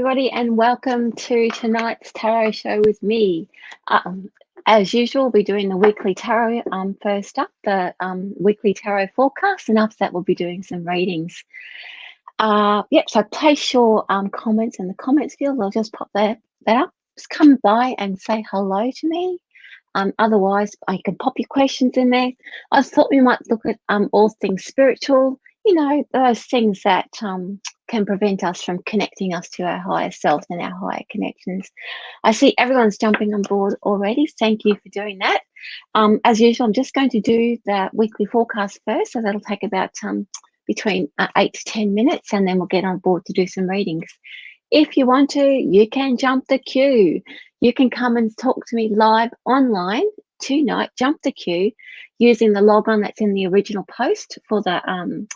everybody, and welcome to tonight's tarot show with me. As usual, we'll be doing the weekly tarot first up, the weekly tarot forecast, and after that, we'll be doing some readings. So place your comments in the comments field. I'll just pop that up. Just come by and say hello to me. Otherwise, I can pop your questions in there. I thought we might look at all things spiritual, those things that can prevent us from connecting us to our higher self and our higher connections. I see everyone's jumping on board already. Thank you for doing that. As usual, I'm just going to do the weekly forecast first, so that'll take about between 8 to 10 minutes, and then we'll get on board to do some readings. If you want to, you can jump the queue. You can come and talk to me live online tonight. Jump the queue using the log on that's in the original post for the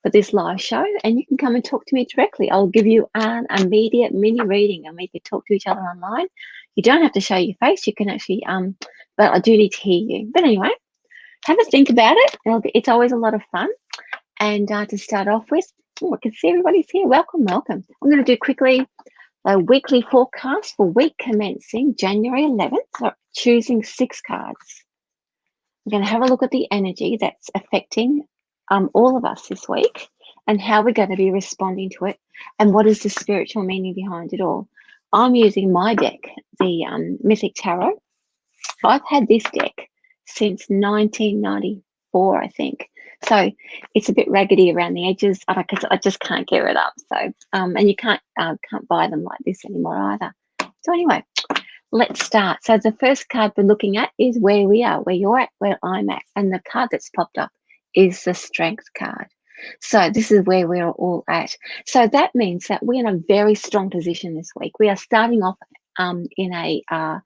for this live show, and you can come and talk to me directly. I'll give you an immediate mini reading, and we can talk to each other online. You don't have to show your face. You can actually, but I do need to hear you. But anyway, have a think about it. It's always a lot of fun. And to start off with, I can see everybody's here. Welcome, welcome. I'm going to do quickly a weekly forecast for week commencing January 11th, so choosing 6 cards. We're going to have a look at the energy that's affecting all of us this week and how we're going to be responding to it and what is the spiritual meaning behind it all. I'm using my deck, the Mythic Tarot. I've had this deck since 1994, I think. So it's a bit raggedy around the edges. I just can't get it up. So and you can't buy them like this anymore either. So anyway, let's start. So the first card we're looking at is where we are, where you're at, where I'm at, and the card that's popped up is the Strength card. So this is where we're all at. So that means that we're in a very strong position this week. We are starting off in a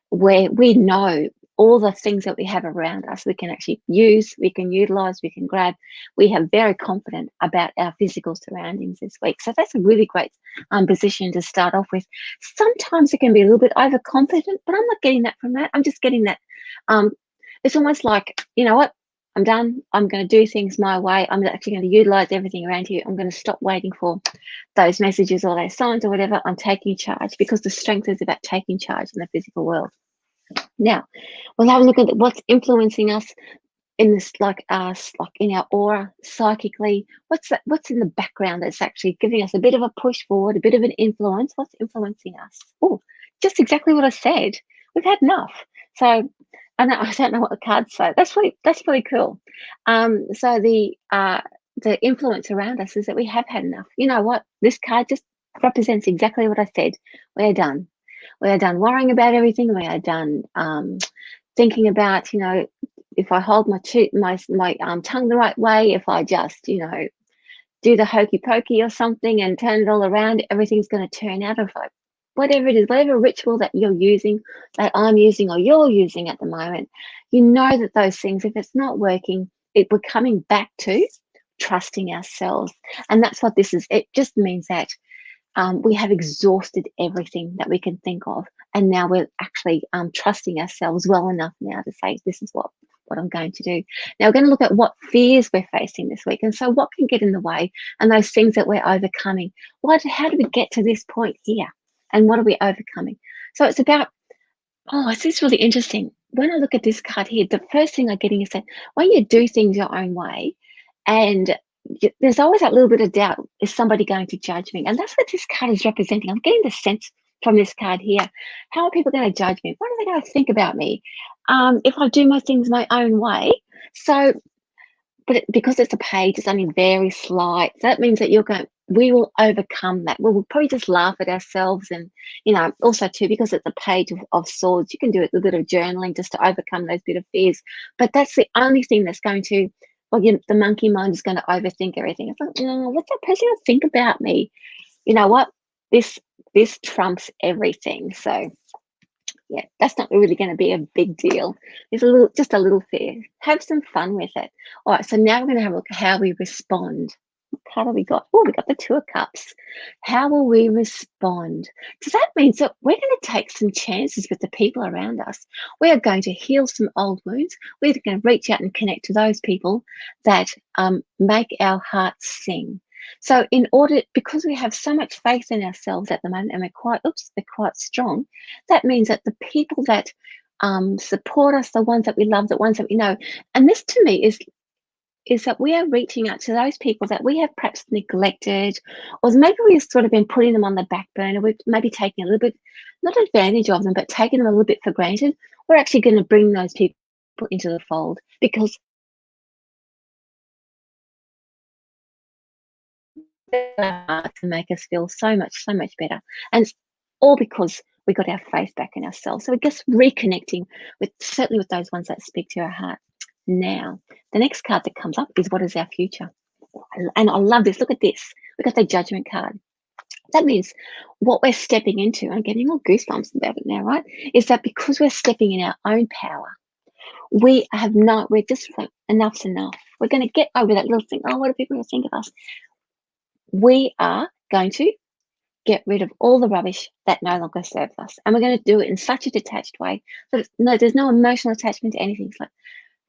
where we know all the things that we have around us we can actually use, we can utilize, we can grab. We have very confident about our physical surroundings this week. So that's a really great position to start off with. Sometimes it can be a little bit overconfident, but I'm not getting that from that. I'm just getting that it's almost like, you know what, I'm done. I'm going to do things my way. I'm actually going to utilize everything around here. I'm going to stop waiting for those messages or those signs or whatever. I'm taking charge, because the strength is about taking charge in the physical world. Now, we'll have a look at what's influencing us in this, like in our aura, psychically. What's in the background that's actually giving us a bit of a push forward, a bit of an influence? What's influencing us? Oh, just exactly what I said. We've had enough. So I don't know what the cards say. That's really cool. So the influence around us is that we have had enough. You know what? This card just represents exactly what I said. We're done. We are done worrying about everything. We are done thinking about, if I hold my tongue the right way, if I just, do the hokey pokey or something and turn it all around, everything's going to turn out. If whatever it is, whatever ritual that you're using, that I'm using, or you're using at the moment, you know that those things, if it's not working, we're coming back to trusting ourselves. And that's what this is. It just means that we have exhausted everything that we can think of, and now we're actually trusting ourselves well enough now to say, this is what I'm going to do. Now we're going to look at what fears we're facing this week, and so what can get in the way, and those things that we're overcoming. How do we get to this point here, and what are we overcoming? So it's about, it's just really interesting. When I look at this card here, the first thing I'm getting is that when you do things your own way, and there's always that little bit of doubt, is somebody going to judge me? And that's what this card is representing. I'm getting the sense from this card here, how are people going to judge me? What are they going to think about me if I do my things my own way? So, because it's a page, it's only very slight. So that means that we will overcome that. We'll probably just laugh at ourselves, and also too, because it's a page of swords, you can do a little bit of journaling just to overcome those bit of fears. But that's the only thing that's going to, the monkey mind is going to overthink everything. It's like, what's that person going to think about me? You know what? This trumps everything. So yeah, that's not really going to be a big deal. It's just a little fear. Have some fun with it. All right, so now we're going to have a look at how we respond. What card have we got? Oh, we got the 2 of Cups. How will we respond? So that means that we're going to take some chances with the people around us. We are going to heal some old wounds. We're going to reach out and connect to those people that make our hearts sing. So because we have so much faith in ourselves at the moment, and we're quite strong, that means that the people that support us, the ones that we love, the ones that we know, and this to me is that we are reaching out to those people that we have perhaps neglected, or maybe we've sort of been putting them on the back burner. We've maybe taking a little bit, not advantage of them, but taking them a little bit for granted. We're actually going to bring those people into the fold because to make us feel so much better. And it's all because we got our faith back in ourselves. So we're just reconnecting certainly with those ones that speak to our heart. Now, the next card that comes up is what is our future? And I love this. Look at this. We've got the judgment card. That means what we're stepping into, I'm getting all goosebumps about it now, right? Is that because we're stepping in our own power, we're just like, enough's enough. We're going to get over that little thing. Oh, what do people think of us? We are going to get rid of all the rubbish that no longer serves us. And we're going to do it in such a detached way that there's no emotional attachment to anything. It's like,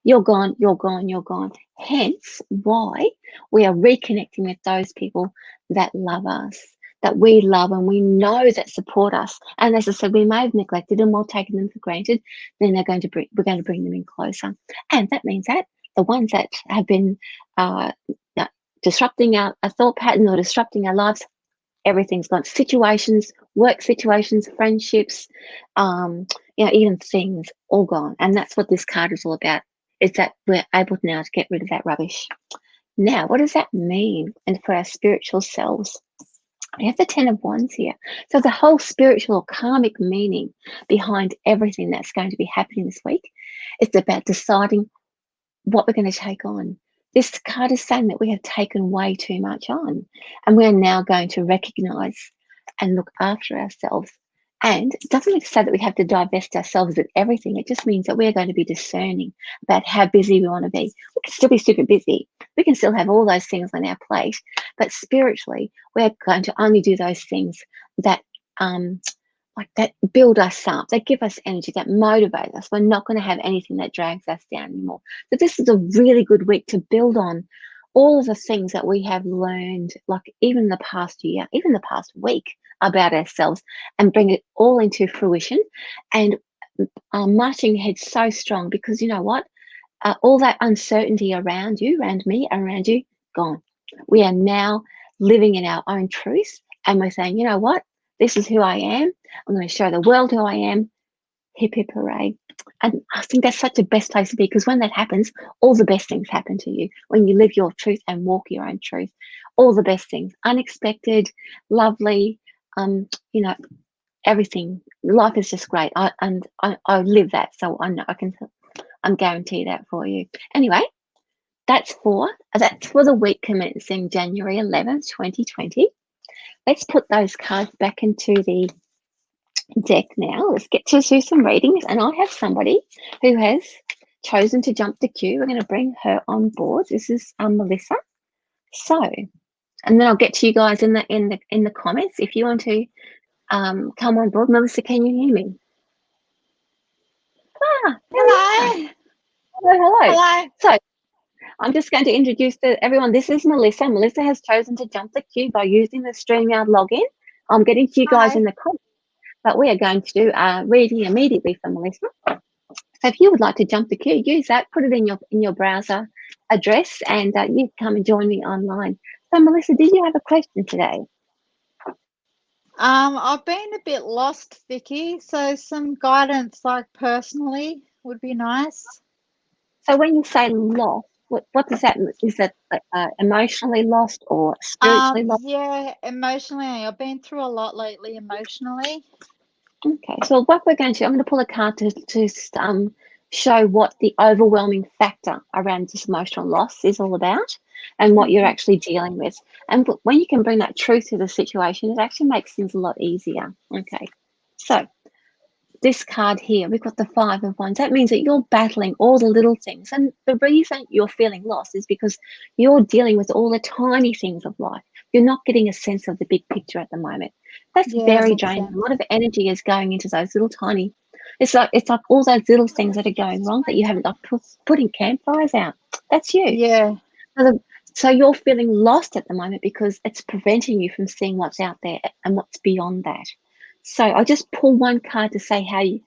you're gone, you're gone, you're gone. Hence why we are reconnecting with those people that love us, that we love and we know that support us. And as I said, we may have neglected them or taken them for granted. Then we're going to bring them in closer. And that means that the ones that have been disrupting our thought pattern or disrupting our lives, everything's gone. Situations, work situations, friendships, even things, all gone. And that's what this card is all about, is that we're able now to get rid of that rubbish. Now, what does that mean? And for our spiritual selves, we have the 10 of Wands here. So the whole spiritual or karmic meaning behind everything that's going to be happening this week, it's about deciding what we're going to take on. This card is saying that we have taken way too much on, and we're now going to recognize and look after ourselves. And it doesn't say that we have to divest ourselves of everything. It just means that we're going to be discerning about how busy we want to be. We can still be super busy. We can still have all those things on our plate, but spiritually, we're going to only do those things that that build us up, that give us energy, that motivate us. We're not going to have anything that drags us down anymore. So this is a really good week to build on all of the things that we have learned, like even the past year, even the past week, about ourselves, and bring it all into fruition and marching ahead so strong, because you know what? All that uncertainty around you, around me, around you, gone. We are now living in our own truth, and we're saying, you know what? This is who I am. I'm going to show the world who I am. Hip, hip, hooray. And I think that's such a best place to be, because when that happens, all the best things happen to you. When you live your truth and walk your own truth, all the best things, unexpected, lovely, everything. Life is just great. I live that, so I know I'm guarantee that for you. Anyway, that's for the week commencing January 11th, 2020. Let's put those cards back into the deck now. Let's get to do some readings, and I have somebody who has chosen to jump the queue. We're going to bring her on board. This is Melissa. So, and then I'll get to you guys in the comments if you want to come on board. Melissa, can you hear me? Hello. Hello. So I'm just going to introduce everyone. This is Melissa. Melissa has chosen to jump the queue by using the StreamYard login. I'm getting to you guys in the comments, but we are going to do a reading immediately for Melissa. So if you would like to jump the queue, use that, put it in your browser address, and you come and join me online. So Melissa, did you have a question today? I've been a bit lost, Vicki, so some guidance, like personally, would be nice. So when you say lost, what does that mean? Is that emotionally lost or spiritually lost? Yeah, emotionally. I've been through a lot lately emotionally. Okay, so what we're going to, I'm going to pull a card to show what the overwhelming factor around this emotional loss is all about, and what you're actually dealing with. And when you can bring that truth to the situation, it actually makes things a lot easier. Okay, so this card here, we've got the 5 of Wands. That means that you're battling all the little things, and the reason you're feeling lost is because you're dealing with all the tiny things of life. You're not getting a sense of the big picture at the moment. That's very draining. A lot of energy is going into those little tiny. It's like all those little things that are going wrong that you haven't, like putting campfires out. That's you. Yeah. So you're feeling lost at the moment because it's preventing you from seeing what's out there and what's beyond that. So I just pull one card to say how you,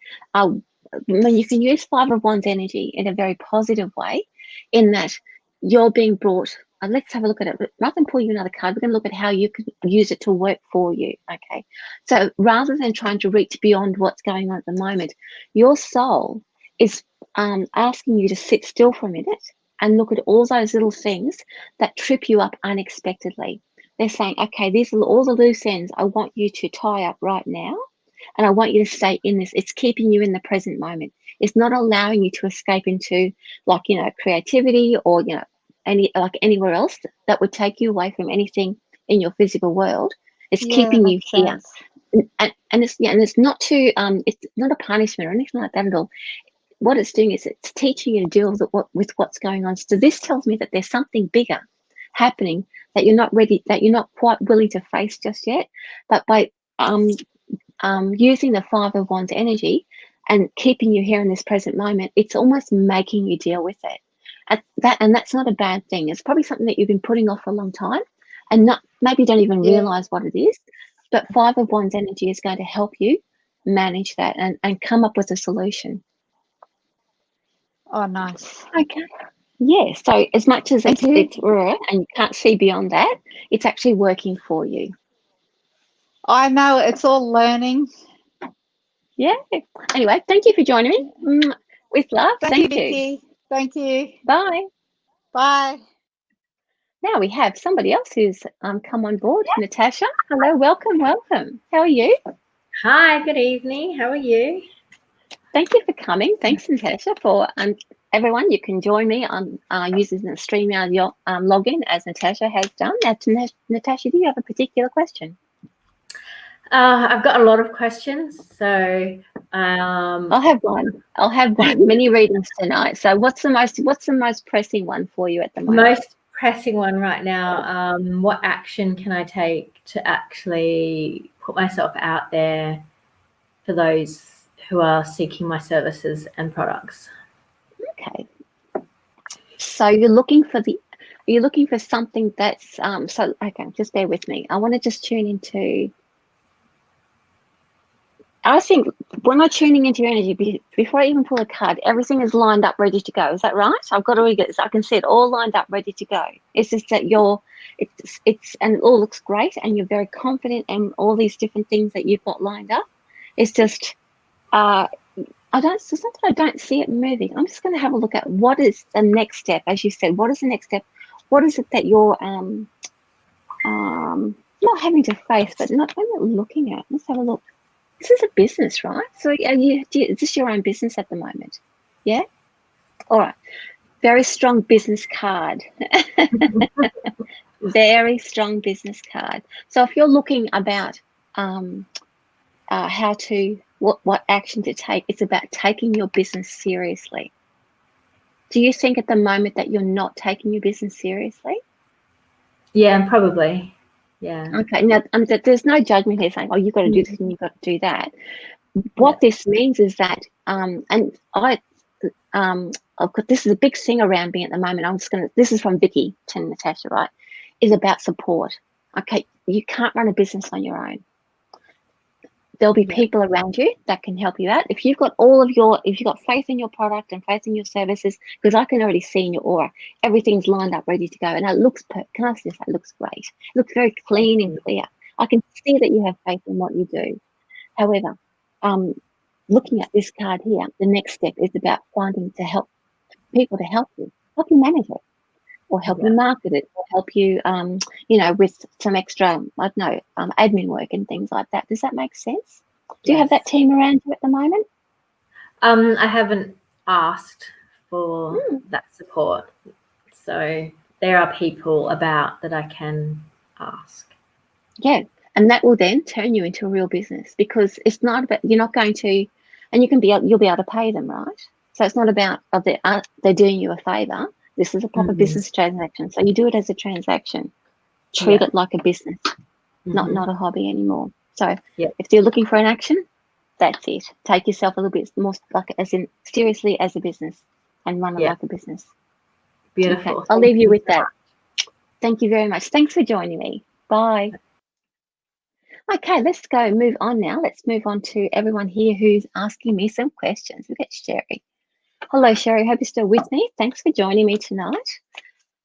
when you can use Five of Wands energy in a very positive way, in that you're being brought. Let's have a look at it. Rather than pull you another card, we're going to look at how you can use it to work for you. Okay. So rather than trying to reach beyond what's going on at the moment, your soul is asking you to sit still for a minute and look at all those little things that trip you up unexpectedly. They're saying, okay, these are all the loose ends I want you to tie up right now. And I want you to stay in this. It's keeping you in the present moment. It's not allowing you to escape into, like, creativity or, anywhere else that would take you away from anything in your physical world. It's keeping you here. And it's not it's not a punishment or anything like that at all. What it's doing is it's teaching you to deal with what's going on. So this tells me that there's something bigger happening that you're not ready, that you're not quite willing to face just yet. But by using the Five of Wands energy and keeping you here in this present moment, it's almost making you deal with it. And that's not a bad thing. It's probably something that you've been putting off for a long time and maybe don't even realize what it is. But Five of Wands energy is going to help you manage that and come up with a solution. Oh, nice. Okay. Yeah. So as much as it's rare and you can't see beyond that, it's actually working for you. I know, it's all learning. Yeah. Anyway, thank you for joining me. With love. Thank you, Vicki. Thank you. Bye. Bye. Now we have somebody else who's come on board. Natasha. Hello. Welcome. How are you? Hi. Good evening. How are you? Thank you for coming. Thanks, Natasha. For everyone, you can join me on using the StreamYard login as Natasha has done. Now, Natasha, do you have a particular question? I've got a lot of questions, so I'll have one. Many readings tonight. So, what's the most pressing one for you at the moment? Most pressing one right now. What action can I take to actually put myself out there for those who are seeking my services and products? Okay. So you're looking for something that's okay, just bear with me. I want to just tune into. I think when I'm tuning into your energy, before I even pull a card, everything is lined up, ready to go. Is that right? I've got to read it. So I can see it all lined up, ready to go. It's just that and it all looks great, and you're very confident, and all these different things that you've got lined up. It's just, it's not that I don't see it moving. I'm just going to have a look at what is the next step, as you said. What is the next step? What is it that you're not having to face, but not looking at? Let's have a look. This is a business, right? So is this your own business at the moment? Yeah? All right. Very strong business card. Very strong business card. So if you're looking about what action to take, it's about taking your business seriously. Do you think at the moment that you're not taking your business seriously? Yeah, probably. Yeah. Okay. Now, there's no judgment here saying, oh, you've got to do this and you've got to do that. What this means is that, this is a big thing around me at the moment. This is from Vicki to Natasha, right? Is about support. Okay. You can't run a business on your own. There'll be people around you that can help you out. If you've got faith in your product and faith in your services, because I can already see in your aura, everyth's lined up, ready to go. And it looks, can I just say, it looks great. It looks very clean and clear. I can see that you have faith in what you do. However, looking at this card here, the next step is about finding people to help you manage it, or help you market it, or help you, with some extra, I don't know, admin work and things like that. Does that make sense? Do you have that team around you at the moment? I haven't asked for that support. So there are people about that I can ask. Yeah. And that will then turn you into a real business, because it's not about, you're not going to, and you'll be able to pay them, right? So it's not about, they're doing you a favor. This is a proper business transaction. So you do it as a transaction. Treat it like a business, not a hobby anymore. So if you're looking for an action, that's it. Take yourself a little bit more seriously as a business, and run it like a business. Beautiful. Okay. I'll leave you with that. Thank you very much. Thanks for joining me. Bye. Okay, let's go move on now. Let's move on to everyone here who's asking me some questions. We've got Sherry. Hello, Sherry. Hope you're still with me. Thanks for joining me tonight.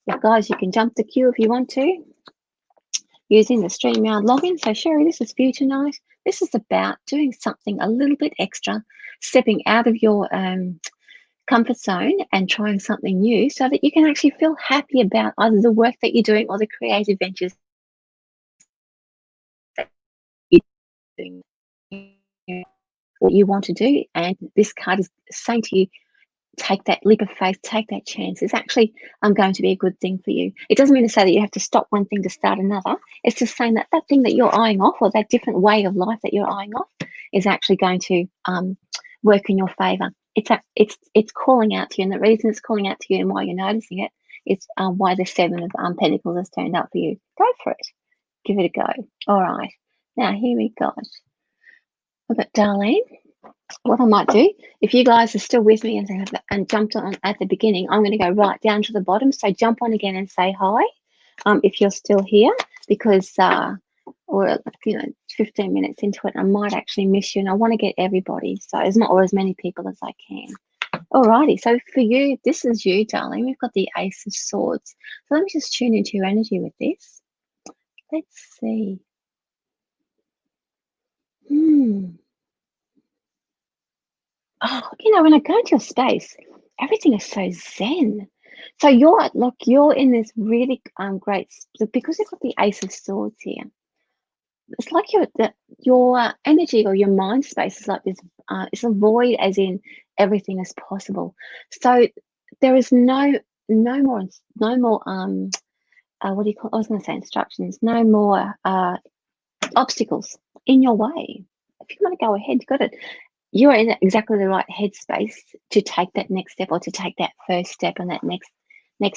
Yeah, guys, you can jump the queue if you want to using the StreamYard login. So, Sherry, this is for you tonight. This is about doing something a little bit extra, stepping out of your comfort zone and trying something new so that you can actually feel happy about either the work that you're doing or the creative ventures that you're doing, what you want to do. And this card is saying to you, take that leap of faith, take that chance. It's actually going to be a good thing for you. It doesn't mean to say that you have to stop one thing to start another. It's just saying that that thing that you're eyeing off, or that different way of life that you're eyeing off, is actually going to work in your favor. It's calling out to you, and the reason it's calling out to you and why you're noticing it is why the Seven of Pentacles has turned up for you. Go for it. Give it a go. All right. Now, here we go. We've got Darlene. What I might do, if you guys are still with me and jumped on at the beginning, I'm going to go right down to the bottom. So jump on again and say hi if you're still here, because or 15 minutes into it, I might actually miss you, and I want to get everybody, so as many people as I can. Alrighty, so for you, this is you, darling. We've got the Ace of Swords. So let me just tune into your energy with this. Let's see. Oh, when I go into your space, everything is so zen. So you're in this really great, because you've got the Ace of Swords here. It's like your energy or your mind space is like this. It's a void, as in everything is possible. So there is no more. What do you call? I was going to say instructions. No more obstacles in your way. If you want to go ahead, got it. You're in exactly the right headspace to take that next step, or to take that first step on that next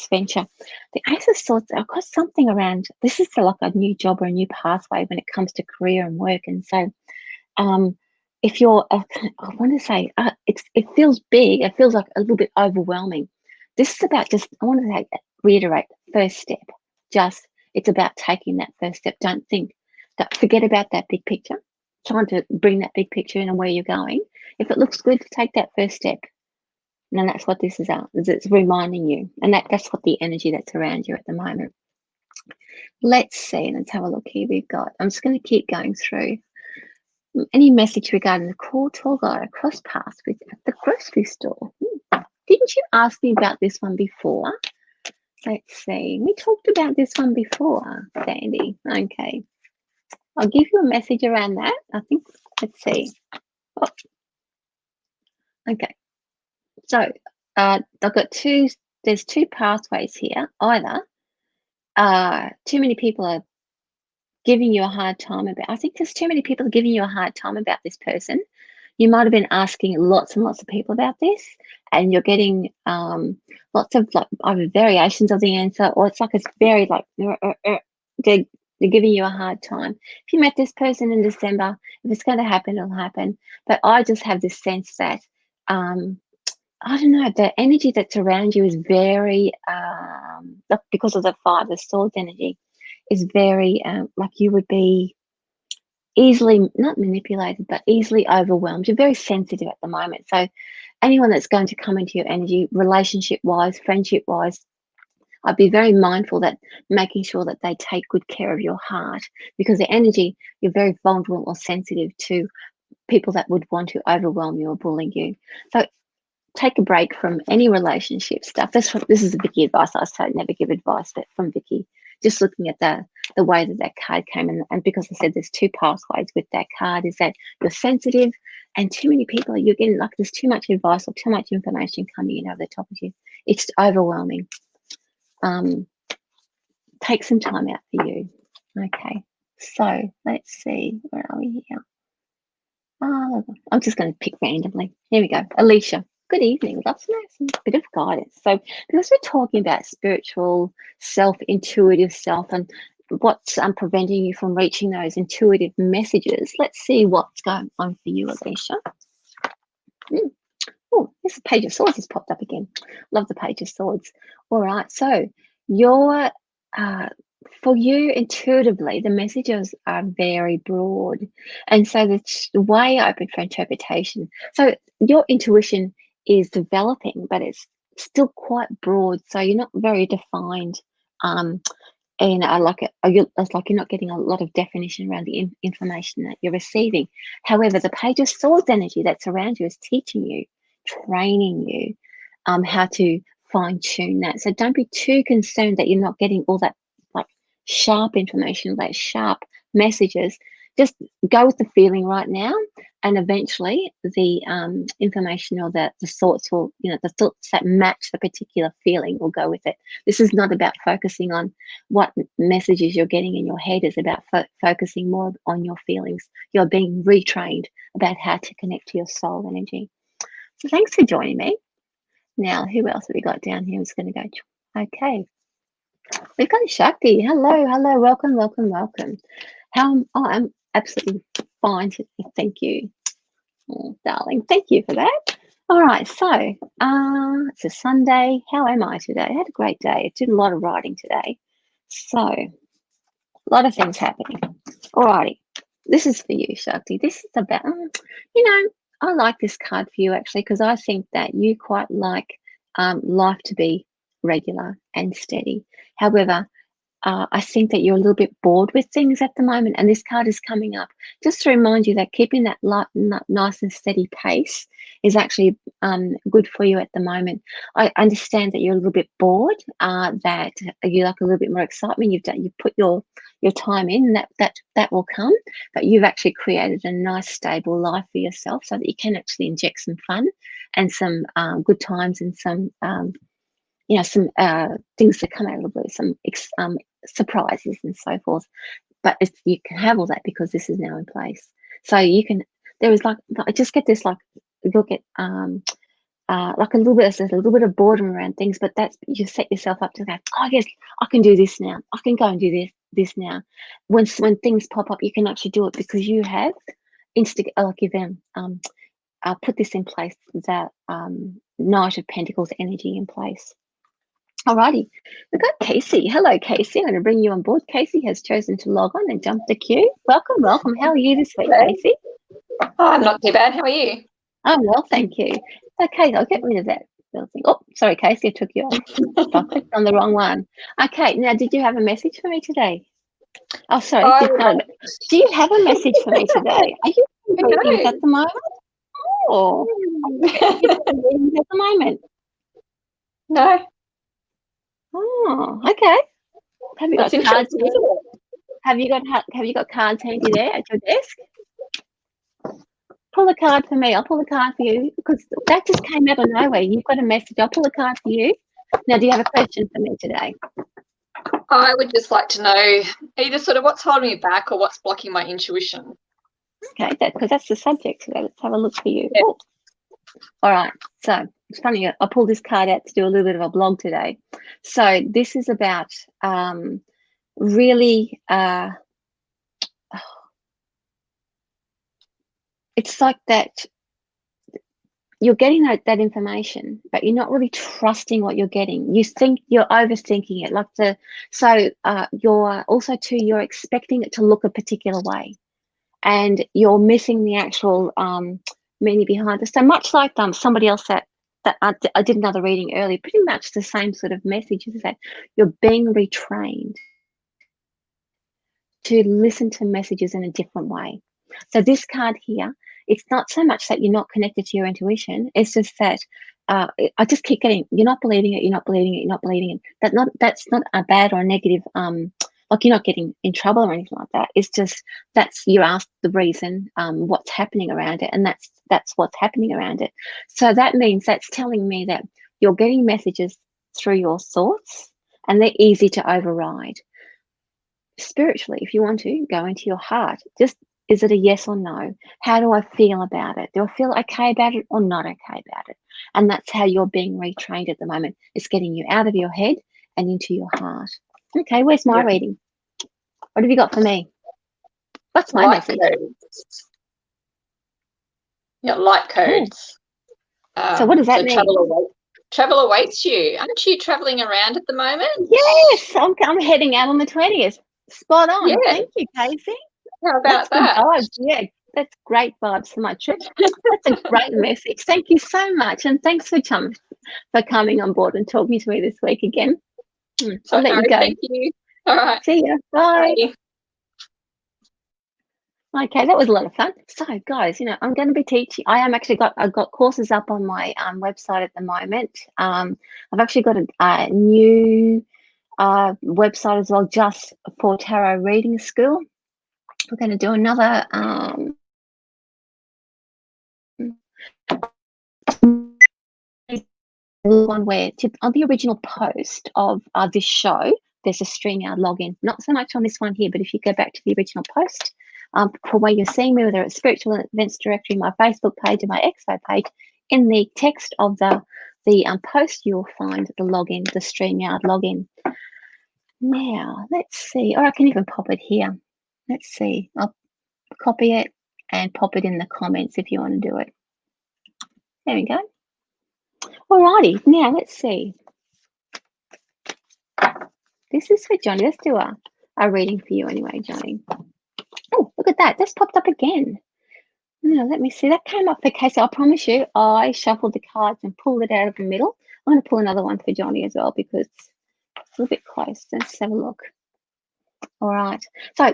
venture. The Ace of Swords, I've got something around, this is like a new job or a new pathway when it comes to career and work. And so if you're, I want to say, it feels big, it feels like a little bit overwhelming. This is about just, I want to reiterate, first step. It's about taking that first step. Don't forget about that big picture. Trying to bring that big picture in and where you're going. If it looks good, take that first step. And that's what this is about. It's reminding you. And that's what the energy that's around you at the moment. Let's see. Let's have a look here. I'm just going to keep going through. Any message regarding the call to guy across paths with at the grocery store? Didn't you ask me about this one before? Let's see. We talked about this one before, Sandy. Okay. I'll give you a message around that. I think, let's see. Oh. Okay. So I've got there's two pathways here. Either too many people are giving you a hard time about, I think there's too many people giving you a hard time about this person. You might have been asking lots and lots of people about this, and you're getting lots of either variations of the answer, or it's like it's very they're giving you a hard time. If you met this person in December, if it's going to happen, it'll happen. But I just have this sense that, I don't know, the energy that's around you is very, because of the Five of Swords energy, is very, like you would be easily, not manipulated, but easily overwhelmed. You're very sensitive at the moment. So anyone that's going to come into your energy, relationship-wise, friendship-wise, I'd be very mindful that making sure that they take good care of your heart, because the energy, you're very vulnerable or sensitive to people that would want to overwhelm you or bully you. So take a break from any relationship stuff. This is a Vicki advice. I say never give advice, but from Vicki, just looking at the way that card came in, and because I said there's two pathways with that card, is that you're sensitive, and too many people, you're getting like there's too much advice or too much information coming in over the top of you. It's overwhelming. Take some time out for you. Okay, so let's see, where are we here? I'm just going to pick randomly. Here we go. Alicia, good evening. Love to know some bit of guidance. So because we're talking about spiritual self, intuitive self, and what's preventing you from reaching those intuitive messages, let's see what's going on for you, Alicia. Oh, this Page of Swords has popped up again. Love the Page of Swords. All right, so your for you, intuitively, the messages are very broad. And so it's way open for interpretation. So your intuition is developing, but it's still quite broad. So you're not very defined. And I like it. It's like you're not getting a lot of definition around the information that you're receiving. However, the Page of Swords energy that's around you is teaching you, training you, how to fine tune that. So don't be too concerned that you're not getting all that like sharp information, that sharp messages. Just go with the feeling right now, and eventually the information or the thoughts will, the thoughts that match the particular feeling will go with it. This is not about focusing on what messages you're getting in your head. It's about focusing more on your feelings. You're being retrained about how to connect to your soul energy. So thanks for joining me. Now, who else have we got down here who's going to go? Okay. We've got Shakti. Hello, hello. Welcome, welcome, welcome. I'm absolutely fine today. Thank you. Oh, darling, thank you for that. All right, so it's a Sunday. How am I today? I had a great day. I did a lot of writing today. So, a lot of things happening. All righty. This is for you, Shakti. This is about, I like this card for you actually, because I think that you quite like life to be regular and steady. However, I think that you're a little bit bored with things at the moment, and this card is coming up just to remind you that keeping that nice and steady pace is actually good for you at the moment. I understand that you're a little bit bored, that you like a little bit more excitement. You've put your time in, that will come, but you've actually created a nice stable life for yourself so that you can actually inject some fun and some good times and some some things that come out of the blue, some surprises and so forth. But you can have all that because this is now in place. So you can. There is I just get this you'll get like a little bit of boredom around things, but that's you set yourself up to go. Oh, yes, I can do this now. I can go and do this now. When things pop up, you can actually do it because you have put this in place. That Knight of Pentacles energy in place. Alrighty, we've got Casey. Hello, Casey. I'm going to bring you on board. Casey has chosen to log on and jump the queue. Welcome, welcome. How are you this week, Casey? Oh, I'm not too bad. How are you? Oh, well, thank you. Okay, I'll get rid of that little thing. Oh, sorry, Casey, I took you off. I clicked on the wrong one. Okay, now, did you have a message for me today? Oh, sorry. Do you have a message for me today? Are you doing things at the moment? Oh, are you doing things at the moment? No. Oh, okay. Have you got cards? Have you got cards handy there at your desk? Pull a card for me. I'll pull a card for you because that just came out of nowhere. You've got a message. I'll pull a card for you. Now, do you have a question for me today? I would just like to know either sort of what's holding me back or what's blocking my intuition. Okay, because that's the subject today. Let's have a look for you. Yeah. Oh. All right. So it's funny. I pulled this card out to do a little bit of a blog today. So this is about really. It's like that. You're getting that information, but you're not really trusting what you're getting. You think you're overthinking it. You're also you're expecting it to look a particular way, and you're missing the actual meaning behind it. So much like somebody else that I did another reading earlier, pretty much the same sort of message is that you're being retrained to listen to messages in a different way. So this card here, it's not so much that you're not connected to your intuition. It's just that I just keep getting, you're not believing it, you're not believing it, you're not believing it. That's not a bad or a negative, like you're not getting in trouble or anything like that. It's just you asked the reason, what's happening around it, and that's what's happening around it. So that means that's telling me that you're getting messages through your thoughts, and they're easy to override. Spiritually, if you want to go into your heart, is it a yes or no? How do I feel about it? Do I feel okay about it or not okay about it? And that's how you're being retrained at the moment. It's getting you out of your head and into your heart. Okay, where's my reading? What have you got for me? What's my message? Codes. Yeah, light codes. So what does that mean? Travel away. travel awaits you. Aren't you traveling around at the moment? Yes, I'm heading out on the 20th. Spot on. Yeah. Thank you, Casey. How about That's that? good vibes. Yeah, that's great vibes for my trip. That's a great message. Thank you so much, and thanks for coming on board and talking to me this week again. I'll let you go. Thank you. All right. See ya. Bye. Bye. Okay, that was a lot of fun. So, guys, I'm going to be teaching. I've got courses up on my website at the moment. I've actually got a new website as well, just for tarot reading school. We're going to do another one where on the original post of this show, there's a StreamYard login. Not so much on this one here, but if you go back to the original post, for where you're seeing me, whether it's Spiritual Events Directory, my Facebook page, or my Expo page, in the text of the post, you'll find the login, the StreamYard login. Now, let's see. Or I can even pop it here. Let's see. I'll copy it and pop it in the comments if you want to do it. There we go. Alrighty, now let's see. This is for Johnny. Let's do a reading for you anyway, Johnny. Oh, look at that. That's popped up again. Now, let me see. That came up for Casey. I promise you, I shuffled the cards and pulled it out of the middle. I'm going to pull another one for Johnny as well because it's a little bit close. Let's have a look. All right. So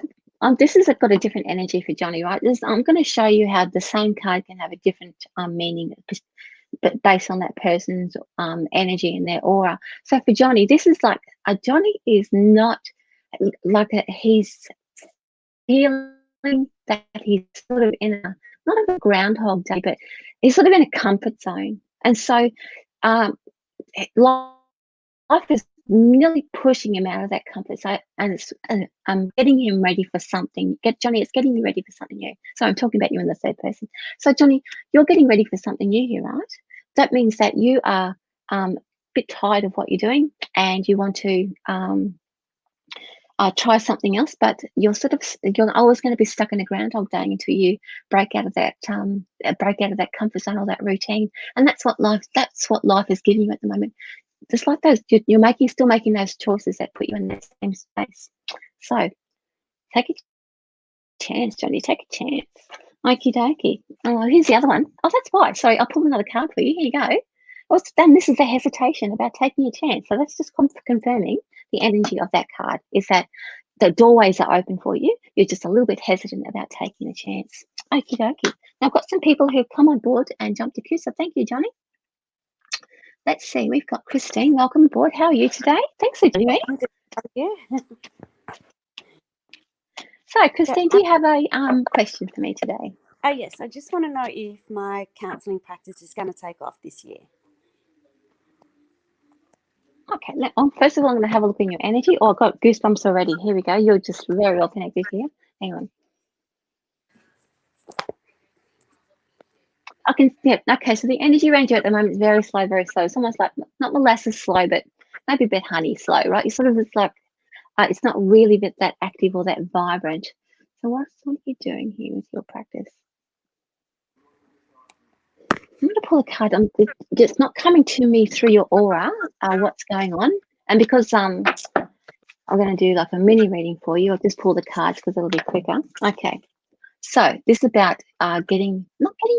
this has got a different energy for Johnny, right? I'm going to show you how the same card can have a different meaning, but based on that person's energy and their aura. So for Johnny, this is like Johnny is not like he's feeling that he's sort of in a not a groundhog day, but he's sort of in a comfort zone, and so life is nearly pushing him out of that comfort zone, and it's getting him ready for something. Johnny, it's getting you ready for something new. So I'm talking about you in the third person. So Johnny, you're getting ready for something new here, right? That means that you are a bit tired of what you're doing, and you want to try something else. But you're always going to be stuck in a groundhog day until you break out of that comfort zone or that routine. And that's what life is giving you at the moment. Just like those, you're still making those choices that put you in that same space. So take a chance, Johnny. Take a chance. Okie dokie. Oh, here's the other one. Oh, that's why. Sorry, I'll pull another card for you. Here you go. Then this is the hesitation about taking a chance. So that's just confirming the energy of that card is that the doorways are open for you. You're just a little bit hesitant about taking a chance. Okie dokie. Now I've got some people who've come on board and jumped to queue. So thank you, Johnny. Let's see, we've got Christine. Welcome aboard. How are you today? Thanks for joining me. Yeah. So, Christine, do you have a question for me today? Oh, yes. I just want to know if my counselling practice is going to take off this year. Okay. First of all, I'm going to have a look in your energy. Oh, I've got goosebumps already. Here we go. You're just very well connected here. Hang on. Okay, so the energy around you at the moment is very slow, very slow. It's almost like not molasses slow, but maybe a bit honey slow, right? It's sort of like it's not really that active or that vibrant. So what are you doing here with your practice? I'm going to pull a card. It's not coming to me through your aura, what's going on. And because I'm going to do like a mini reading for you, I'll just pull the cards because it'll be quicker. Okay. So this is about not getting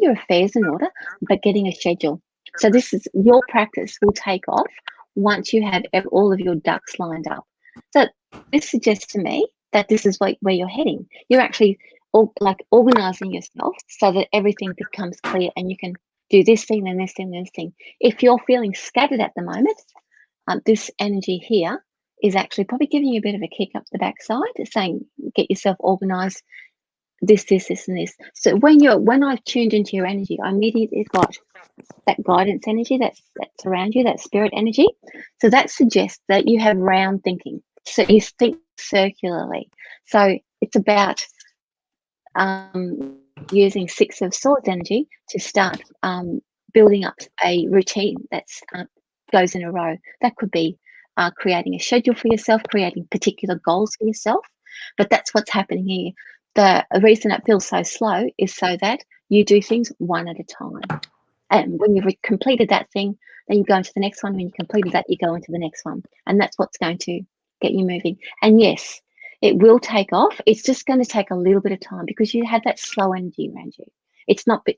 your affairs in order, but getting a schedule. So this is your practice will take off once you have all of your ducks lined up. So this suggests to me that this is where you're heading. You're actually organizing yourself so that everything becomes clear and you can do this thing and this thing and this thing. If you're feeling scattered at the moment, this energy here is actually probably giving you a bit of a kick up the backside, saying get yourself organized. This, and this. So when I've tuned into your energy, I immediately got that guidance energy that's around you, that spirit energy. So that suggests that you have round thinking. So you think circularly. So it's about using Six of Swords energy to start building up a routine that's goes in a row. That could be creating a schedule for yourself, creating particular goals for yourself. But that's what's happening here. The reason it feels so slow is so that you do things one at a time. And when you've completed that thing, then you go into the next one. When you completed that, you go into the next one. And that's what's going to get you moving. And yes, it will take off. It's just going to take a little bit of time because you have that slow energy around you.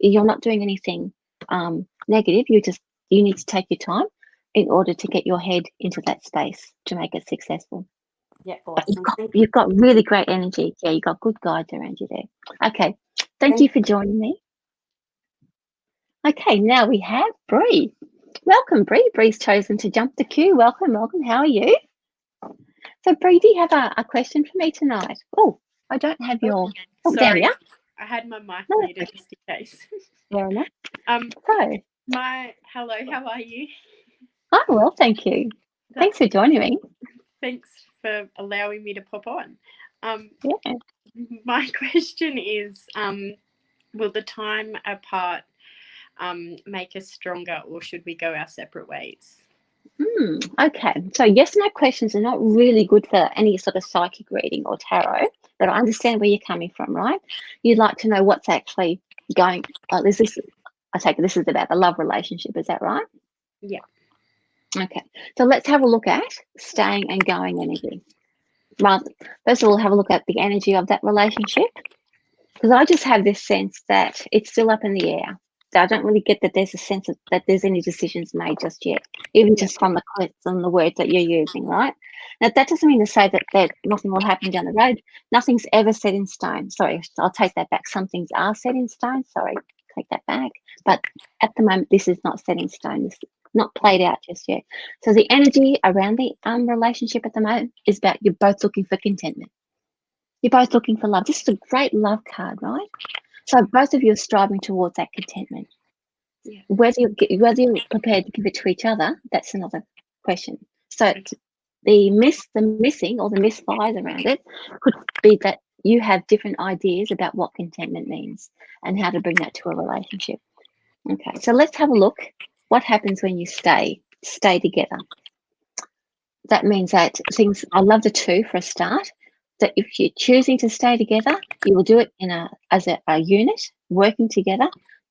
You're not doing anything negative. You need to take your time in order to get your head into that space to make it successful. Yeah, But awesome. you've got really great energy. Yeah, you've got good guides around you there. Okay. Thank you for joining me. Okay, now we have Bree. Welcome, Bree. Bree's chosen to jump the queue. Welcome, welcome. How are you? So, Bree, do you have a question for me tonight? Oh, I don't have your... Oh, there Sorry, we are. I had my mic No, muted just in case. Fair enough. Hello, how are you? Oh, well, thank you. Thanks for joining me. Thanks for allowing me to pop on. Yeah. My question is, will the time apart make us stronger, or should we go our separate ways? Okay, so yes and no questions are not really good for any sort of psychic reading or tarot, but I understand where you're coming from, right? You'd like to know what's actually going. I take it this is about the love relationship. Is that right? Yeah. Okay, so let's have a look at staying and going energy. First of all, have a look at the energy of that relationship, because I just have this sense that it's still up in the air. So I don't really get that there's a sense of that there's any decisions made just yet, even just from the clips and the words that you're using, right? Now, that doesn't mean to say that nothing will happen down the road. Nothing's ever set in stone. Sorry, I'll take that back. Some things are set in stone. Sorry, take that back. But at the moment, this is not set in stone. This is not played out just yet. So the energy around the relationship at the moment is about you're both looking for contentment. You're both looking for love. This is a great love card, right? So both of you are striving towards that contentment. Yeah. Whether you're prepared to give it to each other, that's another question. So the missing or the misfires around it could be that you have different ideas about what contentment means and how to bring that to a relationship. Okay, so let's have a look. What happens when you stay together? That means that I love the two for a start. That if you're choosing to stay together, you will do it as a unit, working together.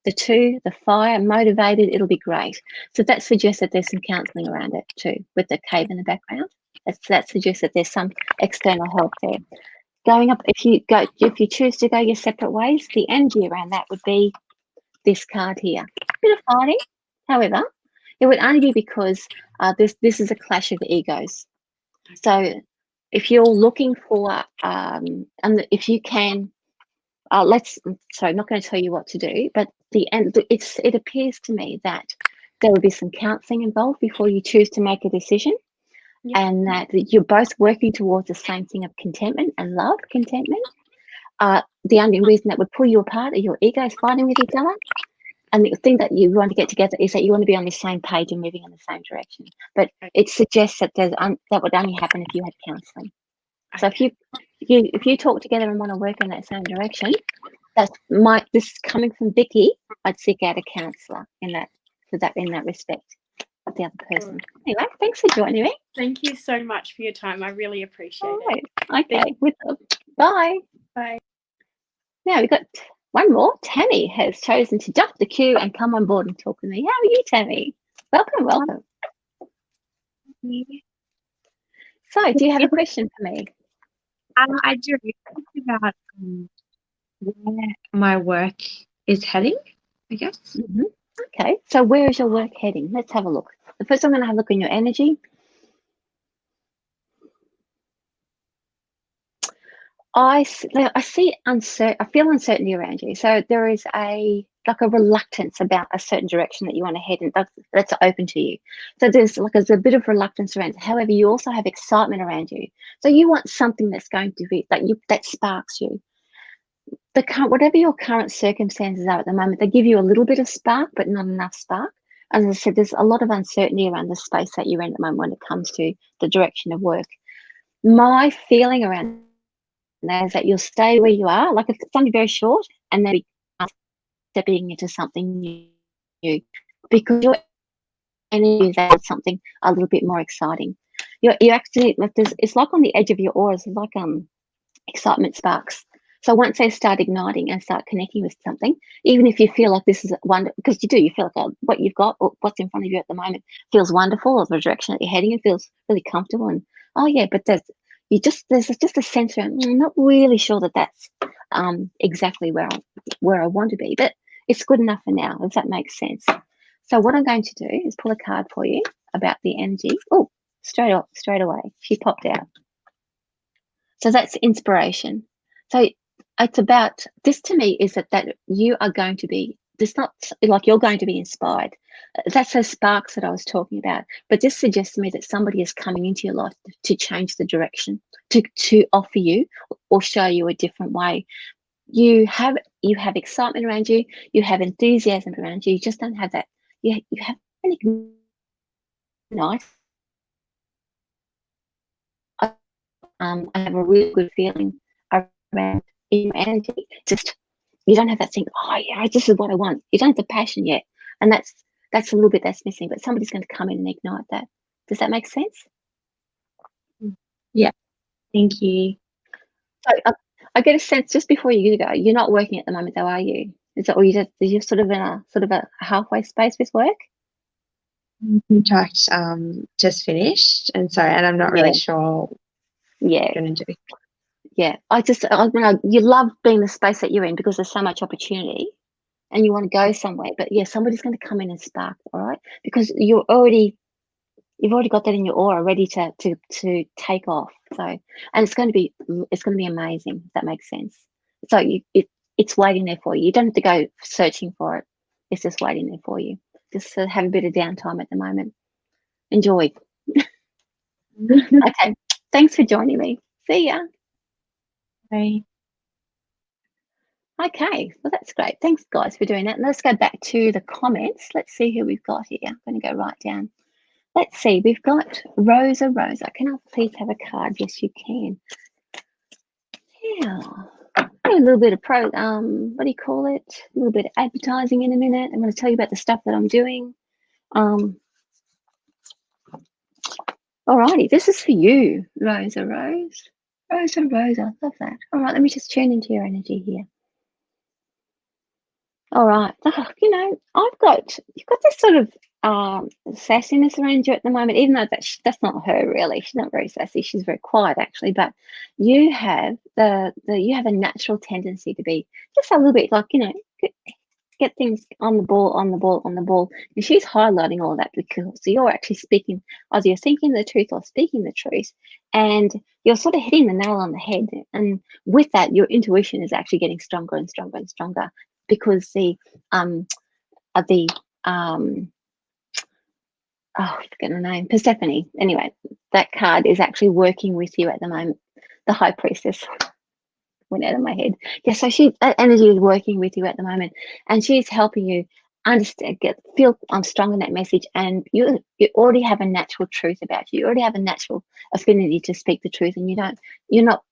The two, the fire, motivated, it'll be great. So that suggests that there's some counselling around it too, with the cave in the background. That suggests that there's some external help there. Going up, if you choose to go your separate ways, the energy around that would be this card here. A bit of fighting, however, it would only be because this is a clash of egos. So if you're looking for, and if you can, I'm not going to tell you what to do, but it appears to me that there will be some counselling involved before you choose to make a decision, and that you're both working towards the same thing of contentment and love, contentment. The only reason that would pull you apart are your egos fighting with each other. And the thing that you want to get together is that you want to be on the same page and moving in the same direction. But it suggests that that would only happen if you had counselling. So if you talk together and want to work in that same direction, this is coming from Vicki. I'd seek out a counsellor in that respect of the other person. Anyway, thanks for joining me. Thank you so much for your time. I really appreciate it. Okay. Bye. Bye. Now we've got one more. Tammy has chosen to jump the queue and come on board and talk to me. How are you, Tammy? Welcome. So, do you have a question for me? I do. It's about where my work is heading, I guess. Mm-hmm. Okay, so where is your work heading? Let's have a look. First, I'm going to have a look in your energy. I see uncertain. I feel uncertainty around you. So there is a reluctance about a certain direction that you want to head in. That's open to you. So there's a bit of reluctance around it. However, you also have excitement around you. So you want something that's going to be that sparks you. Whatever your current circumstances are at the moment, they give you a little bit of spark, but not enough spark. As I said, there's a lot of uncertainty around the space that you're in at the moment when it comes to the direction of work. My feeling around that is that you'll stay where you are, like it's something very short, and then stepping into something new because your energy is something a little bit more exciting. You actually it's like on the edge of your aura. It's like excitement sparks. So once they start igniting and start connecting with something, even if you feel like this is wonderful, because you do, you feel like what you've got or what's in front of you at the moment feels wonderful, or the direction that you're heading, it feels really comfortable. And oh yeah, but there's just a sense of, I'm not really sure that that's exactly where I want to be, but it's good enough for now, if that makes sense. So what I'm going to do is pull a card for you about the energy. Oh, straight away, she popped out. So that's inspiration. So it's about, this to me is that you are going to be, it's not like you're going to be inspired. That's those sparks that I was talking about. But this suggests to me that somebody is coming into your life to change the direction, to offer you or show you a different way. You have excitement around you, you have enthusiasm around you, you just don't have that, you have an ignite. I have a really good feeling around your energy. Just, you don't have that thing, oh yeah, this is what I want. You don't have the passion yet. And that's a little bit that's missing, but somebody's going to come in and ignite that. Does that make sense? Yeah, thank you. So I get a sense just before you go, you're not working at the moment though, are you? Is that, or you're sort of in a halfway space with work? Contract just finished, and I'm not really sure what Yeah. I'm going to do. Yeah, I know you love being the space that you're in because there's so much opportunity and you want to go somewhere, but yeah, somebody's going to come in and spark, all right? Because you've already got that in your aura ready to take off. So, and it's going to be amazing, if that makes sense. So it's waiting there for you. You don't have to go searching for it. It's just waiting there for you. Just to have a bit of downtime at the moment. Enjoy. Okay, thanks for joining me. See ya. Bye. Okay, well, that's great. Thanks, guys, for doing that. And let's go back to the comments. Let's see who we've got here. I'm going to go right down. Let's see. We've got Rosa. Can I please have a card? Yes, you can. Yeah. A little bit of what do you call it? A little bit of advertising in a minute. I'm going to tell you about the stuff that I'm doing. Alrighty, this is for you, Rosa. Rosa, love that. All right, let me just tune into your energy here. All right. Oh, you've got this sort of sassiness around you at the moment, even though that's not her really. She's not very sassy. She's very quiet actually. But you have you have a natural tendency to be just a little bit like, get things on the ball. And she's highlighting all of that because you're actually speaking, either you're thinking the truth or speaking the truth, and you're sort of hitting the nail on the head. And with that, your intuition is actually getting stronger and stronger and stronger, because oh, I forget the name, Persephone. Anyway, that card is actually working with you at the moment. The High Priestess went out of my head. Yeah, so that energy is working with you at the moment, and she's helping you understand, feel strong in that message. And you already have a natural truth about you. You already have a natural affinity to speak the truth, and you're not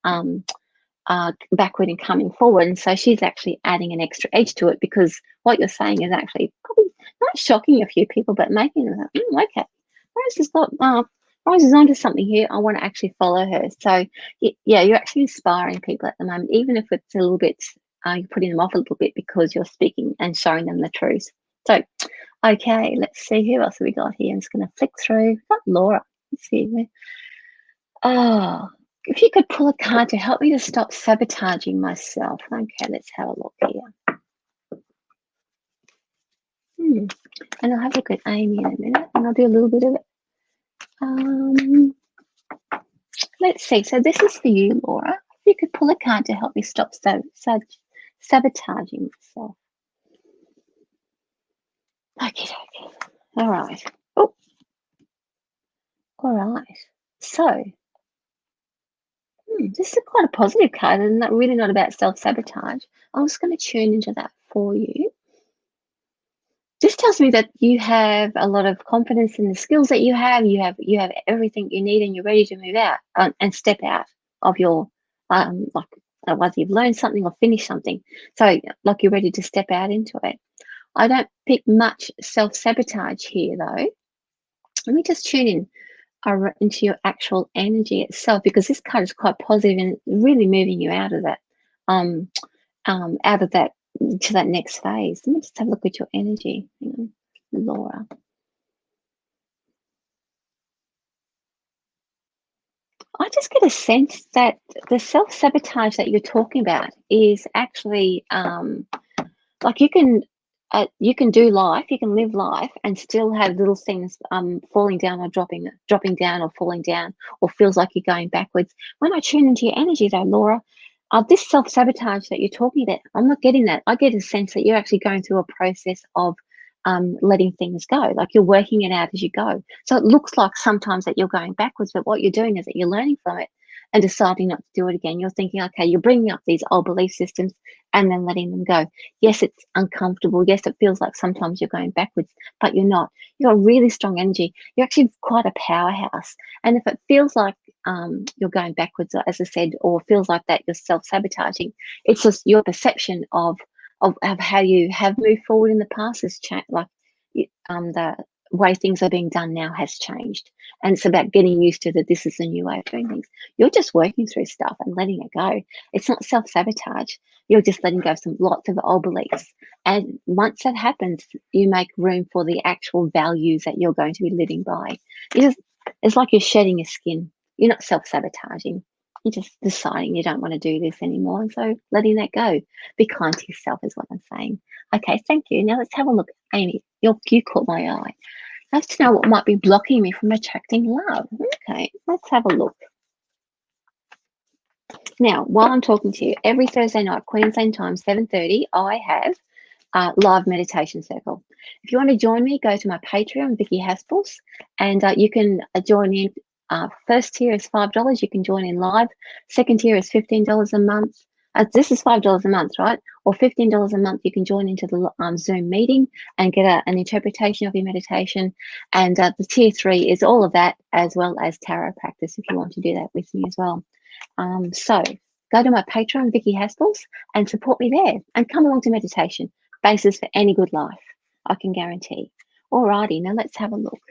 backward and coming forward. And so she's actually adding an extra edge to it, because what you're saying is actually probably not shocking a few people, but making them like, okay, Rose is onto something here. I want to actually follow her. So yeah, you're actually inspiring people at the moment, even if it's a little bit, you're putting them off a little bit because you're speaking and showing them the truth. So, okay, let's see who else have we got here. I'm just going to flick through. We've got Laura. Let's see. Oh, if you could pull a card to help me to stop sabotaging myself. Okay, let's have a look here. And I'll have a look at Amy in a minute, and I'll do a little bit of it. Let's see. So this is for you, Laura. If you could pull a card to help me stop sabotaging myself. Okay. All right. Oh. All right. So this is quite a positive card, and really not about self-sabotage. I'm just going to tune into that for you. This tells me that you have a lot of confidence in the skills that you have. You have everything you need, and you're ready to move out and step out of your whether you've learned something or finished something. So like you're ready to step out into it. I don't pick much self-sabotage here though. Let me just tune in into your actual energy itself, because this card is quite positive and really moving you out of that out of that to that next phase. Let me just have a look at your energy. Hang on, Laura. I just get a sense that the self-sabotage that you're talking about is actually like you can do life, you can live life and still have little things falling down or dropping down or falling down, or feels like you're going backwards. When I tune into your energy though, Laura, this self-sabotage that you're talking about, I'm not getting that. I get a sense that you're actually going through a process of letting things go, like you're working it out as you go. So it looks like sometimes that you're going backwards, but what you're doing is that you're learning from it and deciding not to do it again. You're thinking, okay, you're bringing up these old belief systems and then letting them go. Yes, it's uncomfortable. Yes, it feels like sometimes you're going backwards, but you're not. You've got really strong energy. You're actually quite a powerhouse. And if it feels like you're going backwards, as I said, or feels like that you're self-sabotaging, it's just your perception of how you have moved forward in the past has changed. Like the way things are being done now has changed, and it's about getting used to that this is the new way of doing things. You're just working through stuff and letting it go. It's not self-sabotage. You're just letting go of lots of old beliefs, and once that happens, you make room for the actual values that you're going to be living by. It's like you're shedding your skin. You're not self-sabotaging. You're just deciding you don't want to do this anymore, and so letting that go. Be kind to yourself is what I'm saying. Okay, thank you. Now let's have a look. Amy, you caught my eye. I have to know what might be blocking me from attracting love. Okay, let's have a look. Now, while I'm talking to you, every Thursday night, Queensland time, 7:30, I have a live meditation circle. If you want to join me, go to my Patreon, Vicki Haspels, and you can join in. First tier is $5. You can join in live. Second tier is $15 a month. This is $5 a month, right? Or $15 a month. You can join into the Zoom meeting and get an interpretation of your meditation. And the tier 3 is all of that, as well as tarot practice if you want to do that with me as well. So go to my Patreon, Vicki Haspels, and support me there. And come along to meditation. Basis for any good life, I can guarantee. Alrighty, now let's have a look.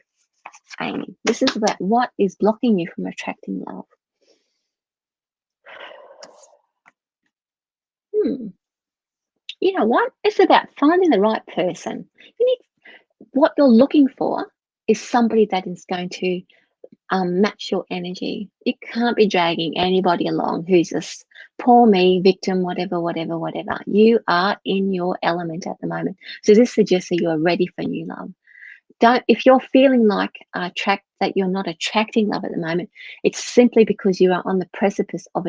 Amy, this is about what is blocking you from attracting love. You know what? It's about finding the right person. What you're looking for is somebody that is going to match your energy. You can't be dragging anybody along who's just poor me, victim, whatever. You are in your element at the moment. So this suggests that you are ready for new love. If you're feeling like that you're not attracting love at the moment, it's simply because you are on the precipice of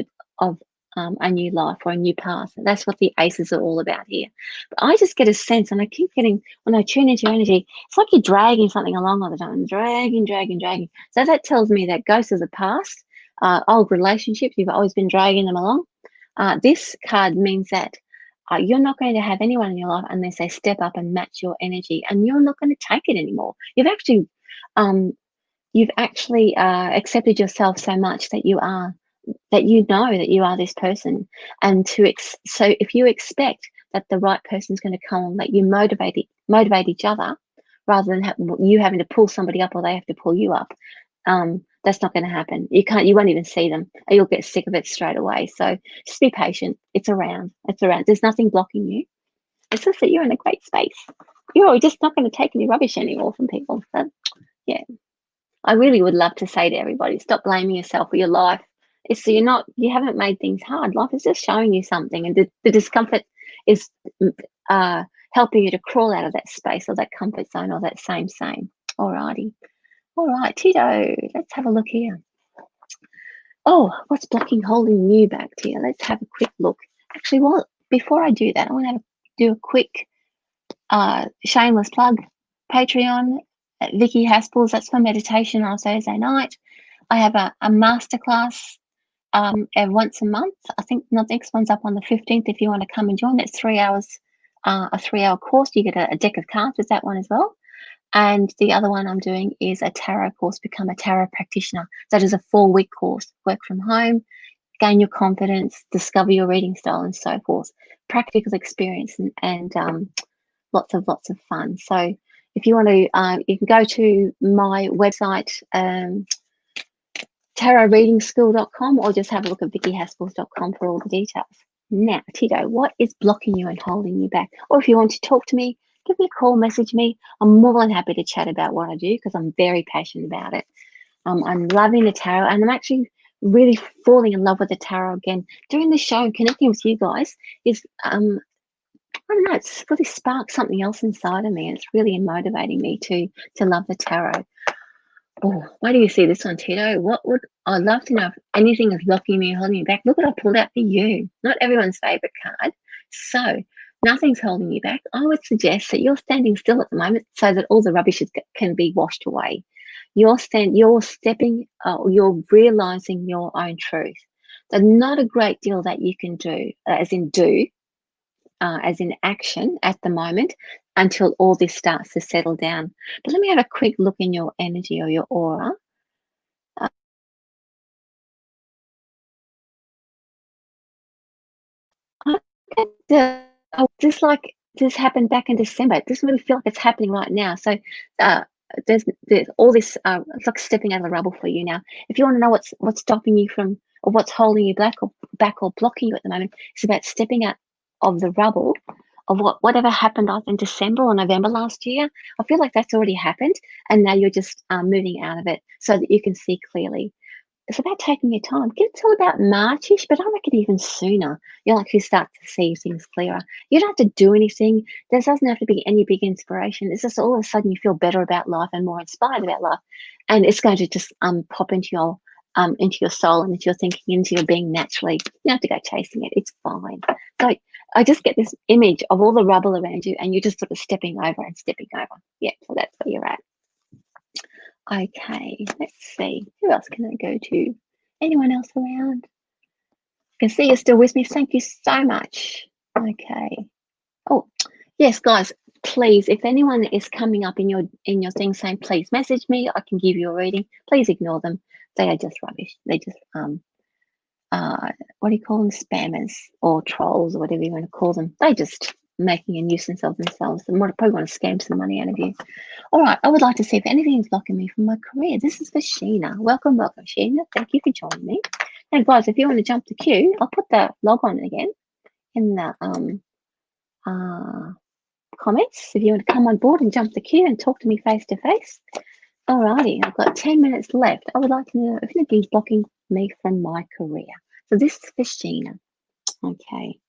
a new life or a new path. And that's what the aces are all about here. But I just get a sense, and I keep getting, when I tune into your energy, it's like you're dragging something along all the time, dragging. So that tells me that ghosts of the past, old relationships, you've always been dragging them along. This card means that you're not going to have anyone in your life unless they step up and match your energy, and you're not going to take it anymore. You've actually accepted yourself so much that you know that you are this person, and so if you expect that the right person's going to come and let you motivate each other, rather than you having to pull somebody up or they have to pull you up, that's not going to happen. You won't even see them, or you'll get sick of it straight away. So just be patient. It's around. There's nothing blocking you. It's just that you're in a great space. You're just not going to take any rubbish anymore from people. So yeah, I really would love to say to everybody, stop blaming yourself for your life. It's so you haven't made things hard. Life is just showing you something, and the discomfort is helping you to crawl out of that space or that comfort zone or that same. Alrighty. All right, Tito, let's have a look here. Oh, what's holding you back, Tito? Let's have a quick look. Actually, before I do that, I want to do a quick shameless plug. Patreon, Vicki Haspels, that's for meditation on Thursday night. I have a masterclass once a month. I think the next one's up on the 15th if you want to come and join. It's 3 hours, a 3-hour course. You get a deck of cards with that one as well. And the other one I'm doing is a tarot course, Become a Tarot Practitioner. That is a 4-week course. Work from home, gain your confidence, discover your reading style, and so forth. Practical experience and lots of fun. So if you want to, you can go to my website, tarotreadingschool.com, or just have a look at vickyhaspels.com for all the details. Now, Tito, what is blocking you and holding you back? Or if you want to talk to me, give me a call, message me. I'm more than happy to chat about what I do because I'm very passionate about it. I'm loving the tarot, and I'm actually really falling in love with the tarot again. Doing the show and connecting with you guys is, I don't know, it's really sparked something else inside of me. It's really motivating me to love the tarot. Oh, why do you see this one, Tito? I'd love to know if anything is blocking me or holding me back. Look what I pulled out for you. Not everyone's favorite card. So nothing's holding you back. I would suggest that you're standing still at the moment so that all the rubbish can be washed away. You're realizing your own truth. There's not a great deal that you can do, as in action at the moment until all this starts to settle down. But let me have a quick look in your energy or your aura. This happened back in December. It doesn't really feel like it's happening right now. So there's all this. It's like stepping out of the rubble for you now. If you want to know what's stopping you from, or what's holding you back or blocking you at the moment, it's about stepping out of the rubble of whatever happened in December or November last year. I feel like that's already happened, and now you're just moving out of it so that you can see clearly. It's about taking your time. Get till about Marchish, but I reckon even sooner. You'll actually start to see things clearer. You don't have to do anything. There doesn't have to be any big inspiration. It's just all of a sudden you feel better about life and more inspired about life, and it's going to just pop into your soul and into your thinking, into your being naturally. You don't have to go chasing it. It's fine. So I just get this image of all the rubble around you, and you're just sort of stepping over and stepping over. Yeah, so that's where you're at. Okay, let's see. Who else can I go to? Anyone else around? I can see you're still with me. Thank you so much. Okay. Oh, yes, guys, please, if anyone is coming up in your thing saying, please message me, I can give you a reading. Please ignore them. They are just rubbish. They just what do you call them? Spammers or trolls or whatever you want to call them. They just making a nuisance of themselves and probably want to scam some money out of you. All right, I would like to see if anything is blocking me from my career. This is for Sheena. Welcome, Sheena. Thank you for joining me. And guys, if you want to jump the queue, I'll put the log on again in the comments. If you want to come on board and jump the queue and talk to me face to face. All righty, I've got 10 minutes left. I would like to know if anything's blocking me from my career. So this is for Sheena. Okay.